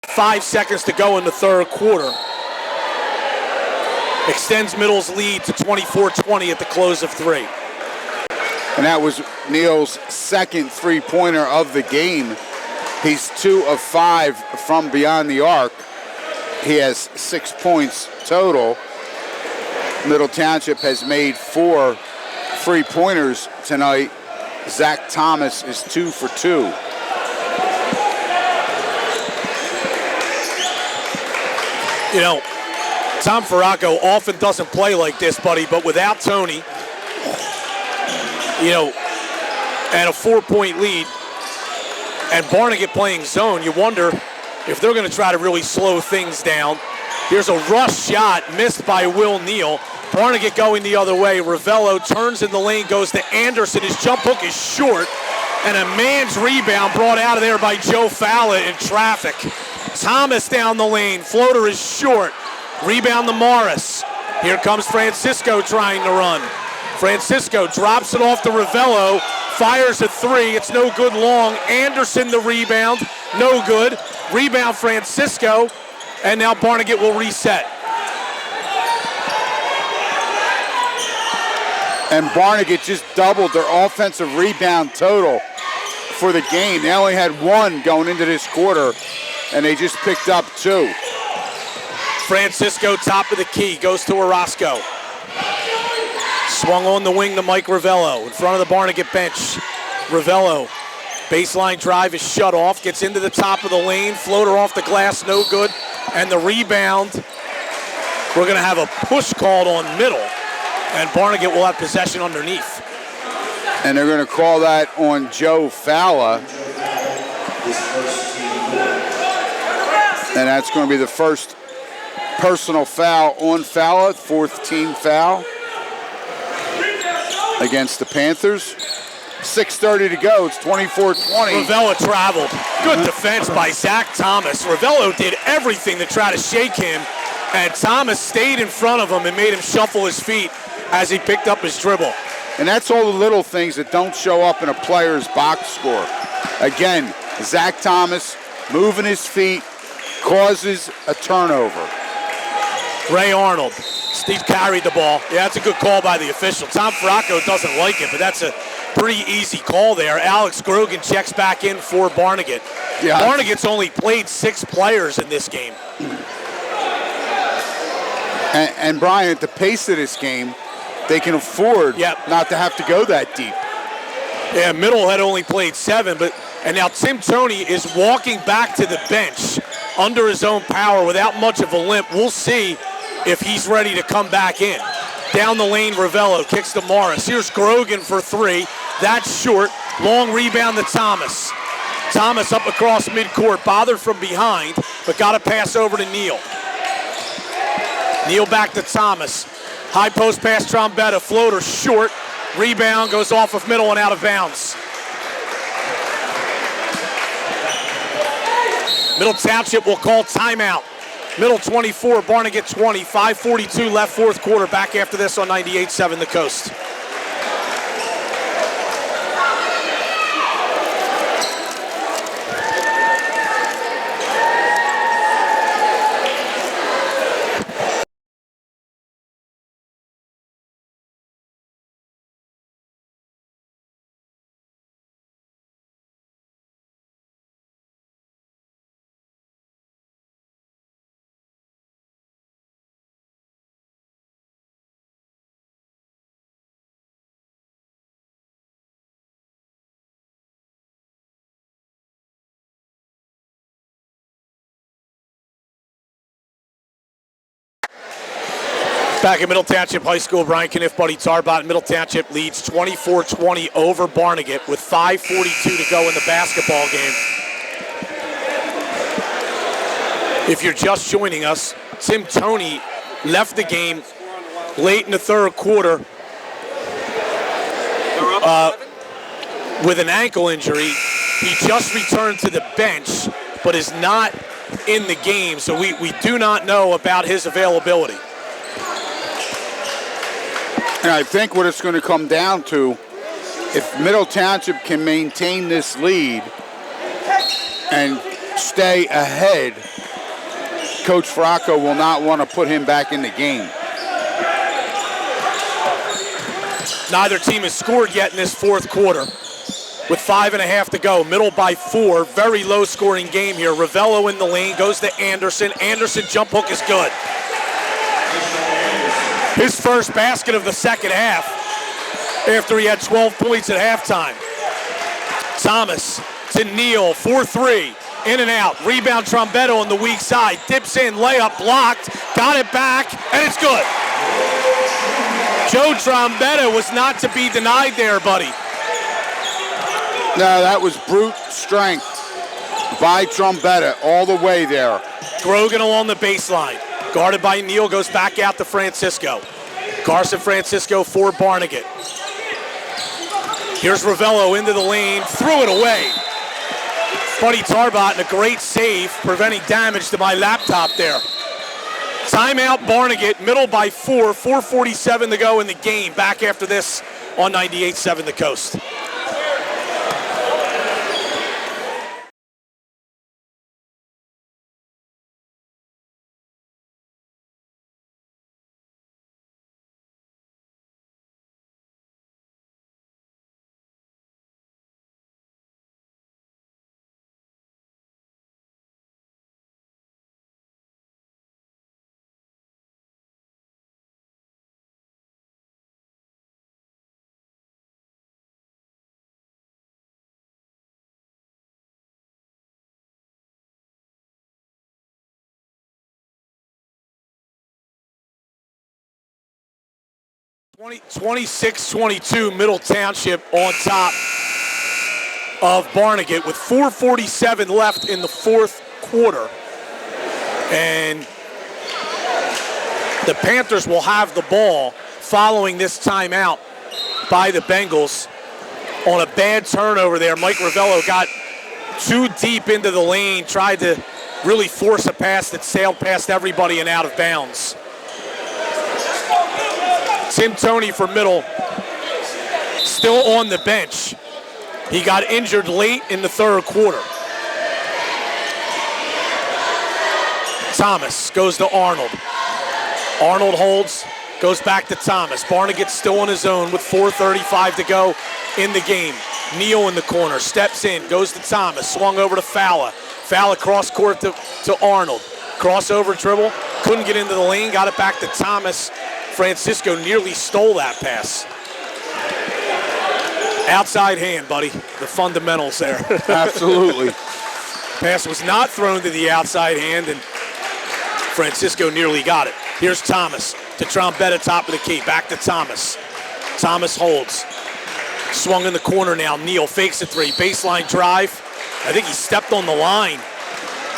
B: Five seconds to go in the third quarter. Extends Middle's lead to 24-20 at the close of three.
C: And that was Neal's second three-pointer of the game. He's 2 of 5 from beyond the arc. He has 6 points total. Middle Township has made 4 three-pointers tonight. Zach Thomas is 2 for 2.
B: You know, Tom Ferracco often doesn't play like this, buddy, but without Tony, you know, and a 4-point lead, and Barnegat playing zone, you wonder if they're going to try to really slow things down. Here's a rush shot missed by Will Neal. Barnegat going the other way. Ravello turns in the lane, goes to Anderson. His jump hook is short, and a man's rebound brought out of there by Joe Fowler in traffic. Thomas down the lane, floater is short. Rebound to Morris. Here comes Francisco trying to run. Francisco drops it off to Ravello, fires a three, it's no good long. Anderson the rebound, no good. Rebound Francisco, and now Barnegat will reset.
C: And Barnegat just doubled their offensive rebound total for the game. They only had 1 going into this quarter, and they just picked up 2.
B: Francisco, top of the key, goes to Orozco. Swung on the wing to Mike Ravello in front of the Barnegat bench. Ravello, baseline drive is shut off, gets into the top of the lane, floater off the glass, no good. And the rebound, we're going to have a push called on Middle, and Barnegat will have possession underneath.
C: And they're going to call that on Joe Fowler. And that's going to be the first personal foul on Fowler, 4th team foul against the Panthers. 6:30 to go, it's 24-20.
B: Ravello traveled. Good defense by Zach Thomas. Ravello did everything to try to shake him, and Thomas stayed in front of him and made him shuffle his feet as he picked up his dribble.
C: And that's all the little things that don't show up in a player's box score. Again, Zach Thomas moving his feet causes a turnover.
B: Ray Arnold, Steve carried the ball. Yeah, that's a good call by the official. Tom Ferracco doesn't like it, but that's a pretty easy call there. Alex Grogan checks back in for Barnegat. Yeah. Barnegat's only played 6 players in this game.
C: And Brian, at the pace of this game, they can afford
B: Yep.
C: not to have to go that deep.
B: Yeah, Middle had only played 7, and now Tim Toney is walking back to the bench under his own power without much of a limp. We'll see if he's ready to come back in. Down the lane, Ravello kicks to Morris. Here's Grogan for 3. That's short. Long rebound to Thomas. Thomas up across midcourt, bothered from behind, but got a pass over to Neal. Neal back to Thomas. High post pass, Trombetta, floater short. Rebound goes off of Middle and out of bounds. Middle Township will call timeout. Middle 24, Barnegat 20, 5:42 left, fourth quarter. Back after this on 98.7 The Coast. Back at Middle Township High School, Brian Kniff, Buddy Tarbot. Middle Township leads 24-20 over Barnegat with 5:42 to go in the basketball game. If you're just joining us, Tim Toney left the game late in the third quarter with an ankle injury. He just returned to the bench, but is not in the game, so we do not know about his availability.
C: And I think what it's going to come down to, if Middle Township can maintain this lead and stay ahead, Coach Fracco will not want to put him back in the game.
B: Neither team has scored yet in this fourth quarter. With 5.5 to go, Middle by 4, very low scoring game here. Ravello in the lane, goes to Anderson. Anderson jump hook is good. His first basket of the second half after he had 12 points at halftime. Thomas to Neal, 4-3, in and out. Rebound Trombetta on the weak side, dips in, layup blocked, got it back, and it's good. Joe Trombetta was not to be denied there, buddy.
C: No, that was brute strength by Trombetta all the way there.
B: Grogan along the baseline. Guarded by Neal, goes back out to Francisco. Carson Francisco for Barnegat. Here's Ravello into the lane, threw it away. Buddy Tarbot in a great save, preventing damage to my laptop there. Timeout Barnegat, Middle by 4, 4:47 to go in the game. Back after this on 98.7 The Coast. – 26-22, Middle Township on top of Barnegat with 4:47 left in the fourth quarter. And the Panthers will have the ball following this timeout by the Bengals on a bad turnover there. Mike Ravello got too deep into the lane, tried to really force a pass that sailed past everybody and out of bounds. Tim Toney for Middle, still on the bench. He got injured late in the third quarter. Thomas goes to Arnold. Arnold holds, goes back to Thomas. Barnegat still on his own with 4:35 to go in the game. Neal in the corner, steps in, goes to Thomas, swung over to Fowler. Fowler cross court to Arnold. Crossover dribble, couldn't get into the lane, got it back to Thomas Francisco nearly stole that pass. Outside hand, buddy. The fundamentals there.
C: Absolutely.
B: Pass was not thrown to the outside hand, and Francisco nearly got it. Here's Thomas to Trombetta, top of the key. Back to Thomas. Thomas holds. Swung in the corner now. Neal fakes a three. Baseline drive. I think he stepped on the line.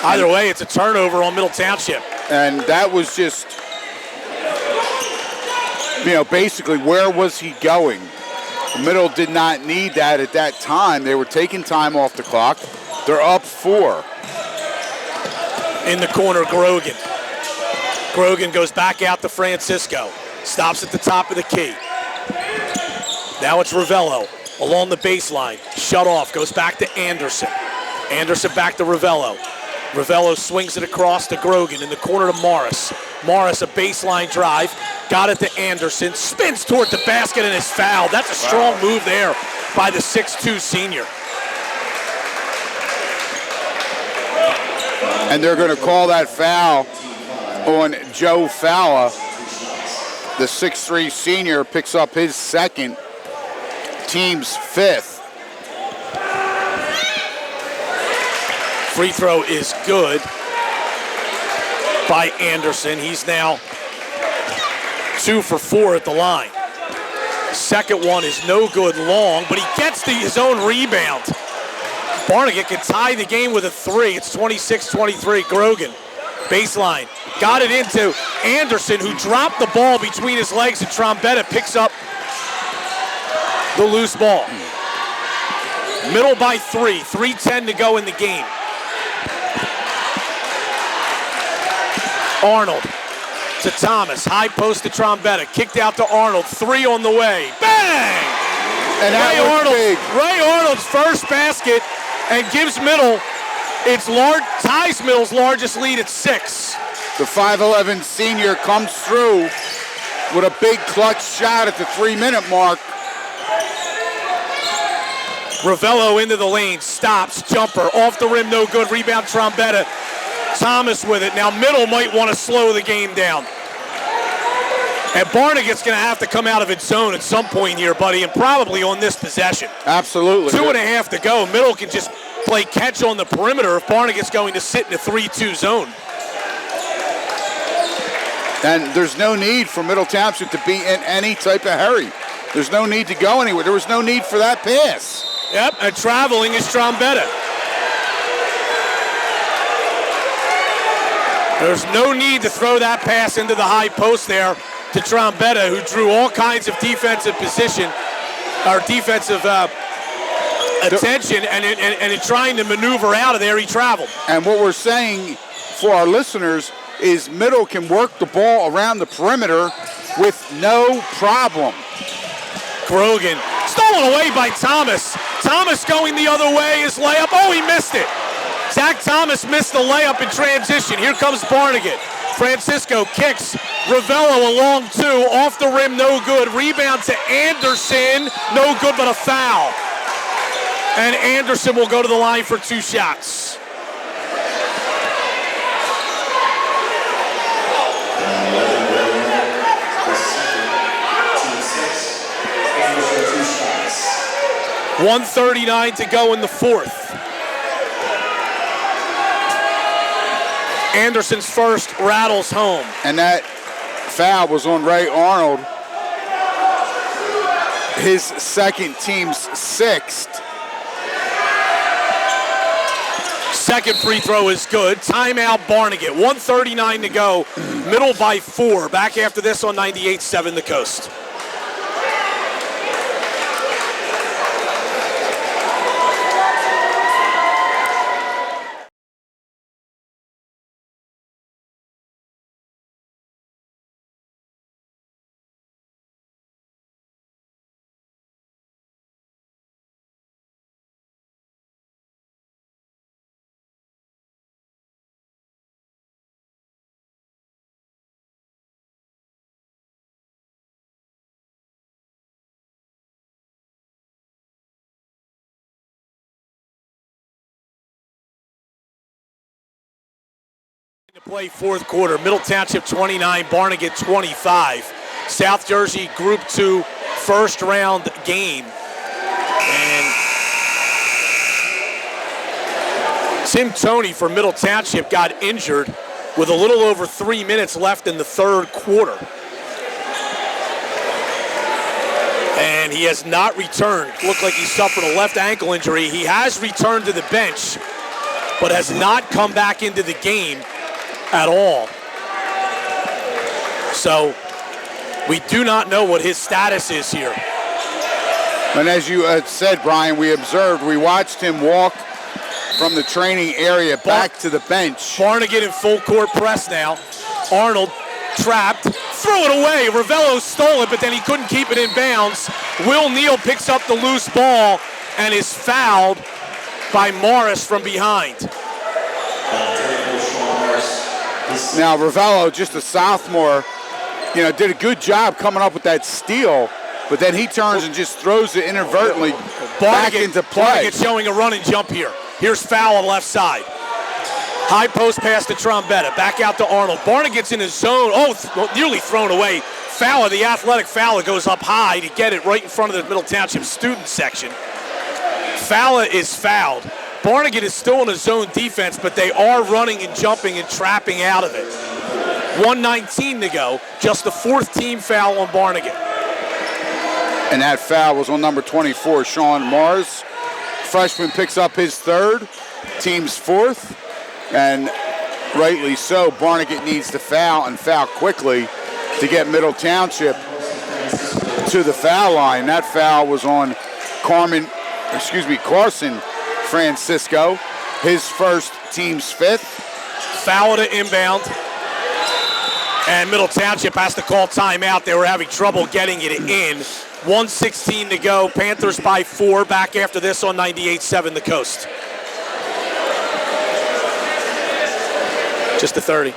B: Either way, it's a turnover on Middle Township.
C: And that was just, basically where was he going? Middle did not need that at that time. They were taking time off the clock. They're up 4.
B: In the corner, Grogan. Grogan goes back out to Francisco. Stops at the top of the key. Now it's Ravello along the baseline. Shut off, goes back to Anderson. Anderson back to Ravello. Ravello swings it across to Grogan in the corner to Morris. Morris, a baseline drive. Got it to Anderson. Spins toward the basket and is fouled. That's a strong move there by the 6'2 senior.
C: And they're going to call that foul on Joe Fowler. The 6'3 senior picks up his second, team's 5th.
B: Free throw is good by Anderson. He's now 2 for 4 at the line. Second one is no good long, but he gets to his own rebound. Barnegat can tie the game with a 3. It's 26-23. Grogan, baseline. Got it into Anderson, who dropped the ball between his legs, and Trombetta picks up the loose ball. Middle by 3. 3:10 to go in the game. Arnold to Thomas. High post to Trombetta. Kicked out to Arnold. 3 on the way. Bang!
C: And
B: Ray Arnold's first basket, and gives Middle ties Middle's largest lead at 6.
C: The 5'11 senior comes through with a big clutch shot at the 3-minute mark.
B: Ravello into the lane, stops, jumper, off the rim, no good. Rebound, Trombetta. Thomas with it. Now Middle might want to slow the game down. And Barnegat's going to have to come out of its zone at some point here, buddy, and probably on this possession.
C: Absolutely.
B: 2.5 to go. Middle can just play catch on the perimeter if Barnegat's going to sit in a 3-2 zone.
C: And there's no need for Middle Township to be in any type of hurry. There's no need to go anywhere. There was no need for that pass.
B: Yep, and traveling is Trombetta. There's no need to throw that pass into the high post there to Trombetta, who drew all kinds of defensive position, or defensive attention, and in trying to maneuver out of there, he traveled.
C: And what we're saying for our listeners is Middle can work the ball around the perimeter with no problem.
B: Grogan, stolen away by Thomas. Thomas going the other way, his layup. Oh, he missed it. Zach Thomas missed the layup in transition. Here comes Barnegat. Francisco kicks. Ravello along 2. Off the rim, no good. Rebound to Anderson. No good, but a foul. And Anderson will go to the line for 2 shots. .139 to go in the 4th. Anderson's first rattles home.
C: And that foul was on Ray Arnold. His second, team's 6th.
B: Second free throw is good. Timeout Barnegat. 1:39 to go. Middle by 4. Back after this on 98.7 The Coast. To play 4th quarter. Middle Township 29, Barnegat 25. South Jersey Group 2 first round game. And Tim Toney for Middle Township got injured with a little over 3 minutes left in the third quarter. And he has not returned. Looked like he suffered a left ankle injury. He has returned to the bench, but has not come back into the game at all. So we do not know what his status is here.
C: And as you said, Brian, we watched him walk from the training area back to the bench.
B: Barnegat in full court press now. Arnold trapped, threw it away. Ravello stole it, but then he couldn't keep it in bounds. Will Neal picks up the loose ball and is fouled by Morris from behind.
C: Now Ravello, just a sophomore, did a good job coming up with that steal, but then he turns and just throws it inadvertently back into play.
B: Barnegat showing a run and jump here. Here's foul on the left side. High post pass to Trombetta. Back out to Arnold. Barnegat's in his zone. Nearly thrown away. Fowler, the athletic Fowler, goes up high to get it right in front of the Middle Township student section. Fowler is fouled. Barnegat is still in a zone defense, but they are running and jumping and trapping out of it. 1:19 to go. Just the fourth team foul on Barnegat.
C: And that foul was on number 24, Sean Mars. Freshman picks up his third, team's fourth. And rightly so, Barnegat needs to foul and foul quickly to get Middle Township to the foul line. That foul was on Carson Francisco, his first, team's fifth.
B: Foul to inbound. And Middle Township has to call timeout. They were having trouble getting it in. 1:16 to go. Panthers by 4. Back after this on 98.7 The Coast. Just a 30.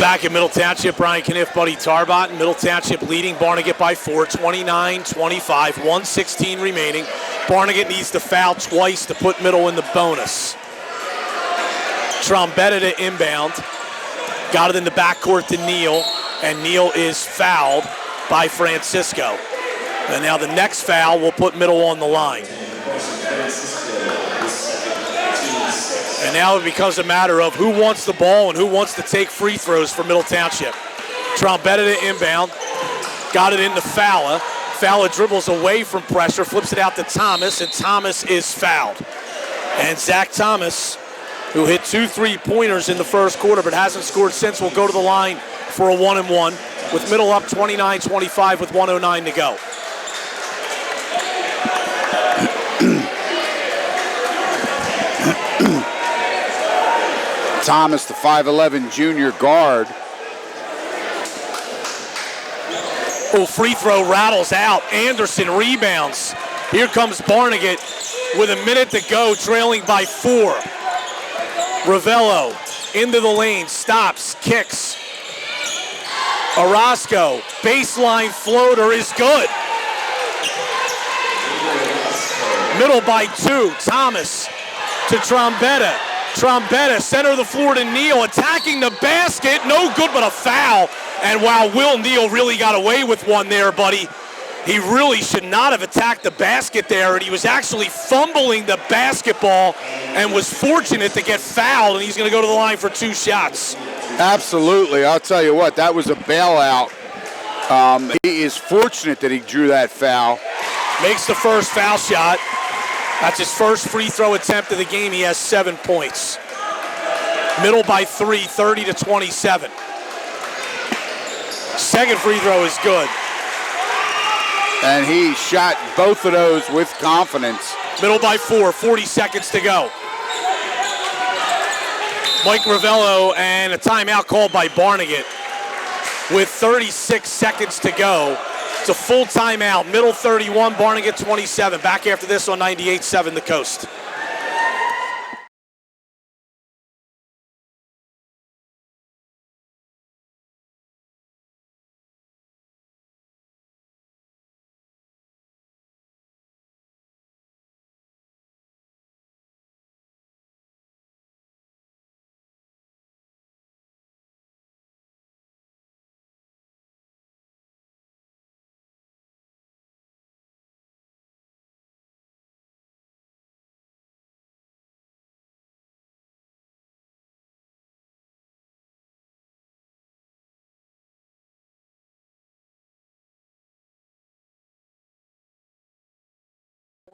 B: Back in Middle Township, Brian Kniff, Buddy Tarbott. Middle Township leading Barnegat by 4, 29-25, 1:16 remaining. Barnegat needs to foul twice to put Middle in the bonus. Trombetta to inbound. Got it in the backcourt to Neal, and Neal is fouled by Francisco. And now the next foul will put Middle on the line. And now it becomes a matter of who wants the ball and who wants to take free throws for Middle Township. Trombetta to inbound. Got it into Fowler. Fowler dribbles away from pressure, flips it out to Thomas, and Thomas is fouled. And Zach Thomas, who hit 2 3-pointers in the first quarter but hasn't scored since, will go to the line for a 1-and-1 with Middle up 29-25 with 1:09 to go.
C: Thomas, the 5'11" junior guard.
B: Free throw rattles out. Anderson rebounds. Here comes Barnegat with a minute to go, trailing by 4. Ravello into the lane, stops, kicks. Orozco, baseline floater is good. Middle by 2. Thomas to Trombetta. Trombetta, center of the floor to Neal, attacking the basket. No good, but a foul. And while Will Neal really got away with one there, buddy, he really should not have attacked the basket there. And he was actually fumbling the basketball and was fortunate to get fouled. And he's going to go to the line for 2 shots.
C: Absolutely. I'll tell you what, that was a bailout. He is fortunate that he drew that foul.
B: Makes the first foul shot. That's his first free throw attempt of the game. He has 7 points. Middle by 3, 30-27. Second free throw is good.
C: And he shot both of those with confidence.
B: Middle by 4, 40 seconds to go. Mike Ravello, and a timeout called by Barnegat with 36 seconds to go. It's a full timeout. Middle 31, Barnegat 27. Back after this on 98.7 The Coast.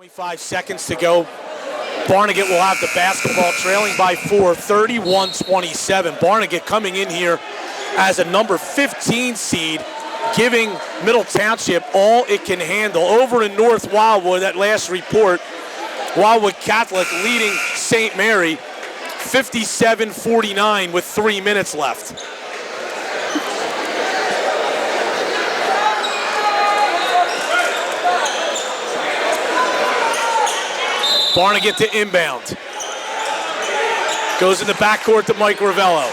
B: .5 seconds to go. Barnegat will have the basketball, trailing by 4, 31-27. Barnegat coming in here as a number 15 seed, giving Middle Township all it can handle. Over in North Wildwood, that last report, Wildwood Catholic leading St. Mary 57-49 with 3 minutes left. Barnegat to inbound. Goes in the backcourt to Mike Ravello.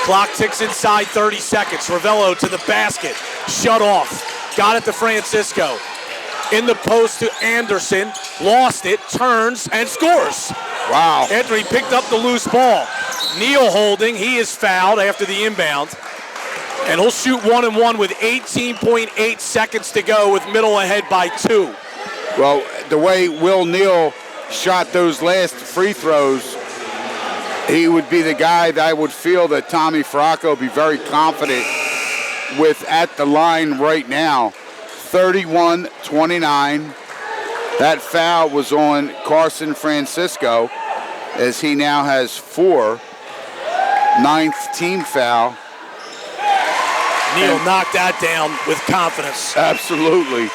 B: Clock ticks inside 30 seconds. Ravello to the basket. Shut off. Got it to Francisco. In the post to Anderson. Lost it. Turns and scores.
C: Wow.
B: After he picked up the loose ball. Neal holding. He is fouled after the inbound. And he'll shoot 1-and-1 with 18.8 seconds to go with Middle ahead by 2.
C: Well, the way Will Neal shot those last free throws, he would be the guy that I would feel that Tommy Faracco would be very confident with at the line right now. 31-29. That foul was on Carson Francisco, as he now has 4. 9th team foul.
B: Neal knocked that down with confidence.
C: Absolutely.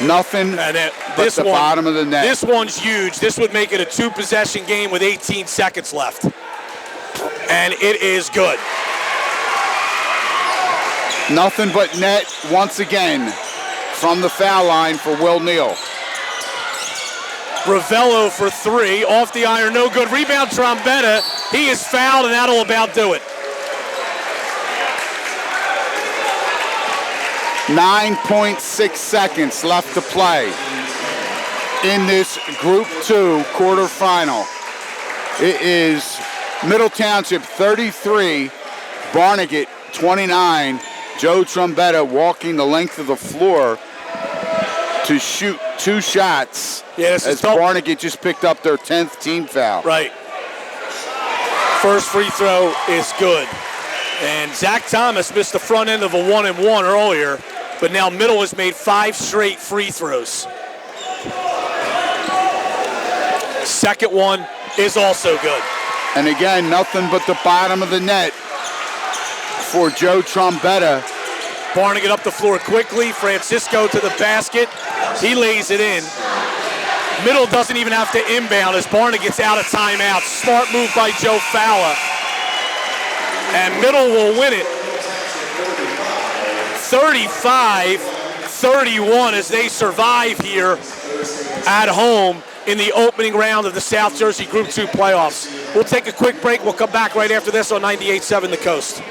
C: Nothing but the bottom of the net.
B: This one's huge. This would make it a 2-possession game with 18 seconds left. And it is good.
C: Nothing but net once again from the foul line for Will Neal.
B: Ravello for 3. Off the iron, no good. Rebound, Trombetta. He is fouled, and that'll about do it.
C: 9.6 seconds left to play in this Group 2 quarterfinal. It is Middle Township 33, Barnegat 29. Joe Trombetta walking the length of the floor to shoot 2 shots, as Barnegat just picked up their 10th team foul.
B: Right. First free throw is good. And Zach Thomas missed the front end of a 1-and-1 earlier, but now Middle has made 5 straight free throws. Second one is also good.
C: And again, nothing but the bottom of the net for Joe Trombetta.
B: Barnegat up the floor quickly. Francisco to the basket. He lays it in. Middle doesn't even have to inbound as Barnegat's out of timeout. Smart move by Joe Fowler. And Middle will win it 35-31 as they survive here at home in the opening round of the South Jersey Group 2 playoffs. We'll take a quick break. We'll come back right after this on 98.7 The Coast.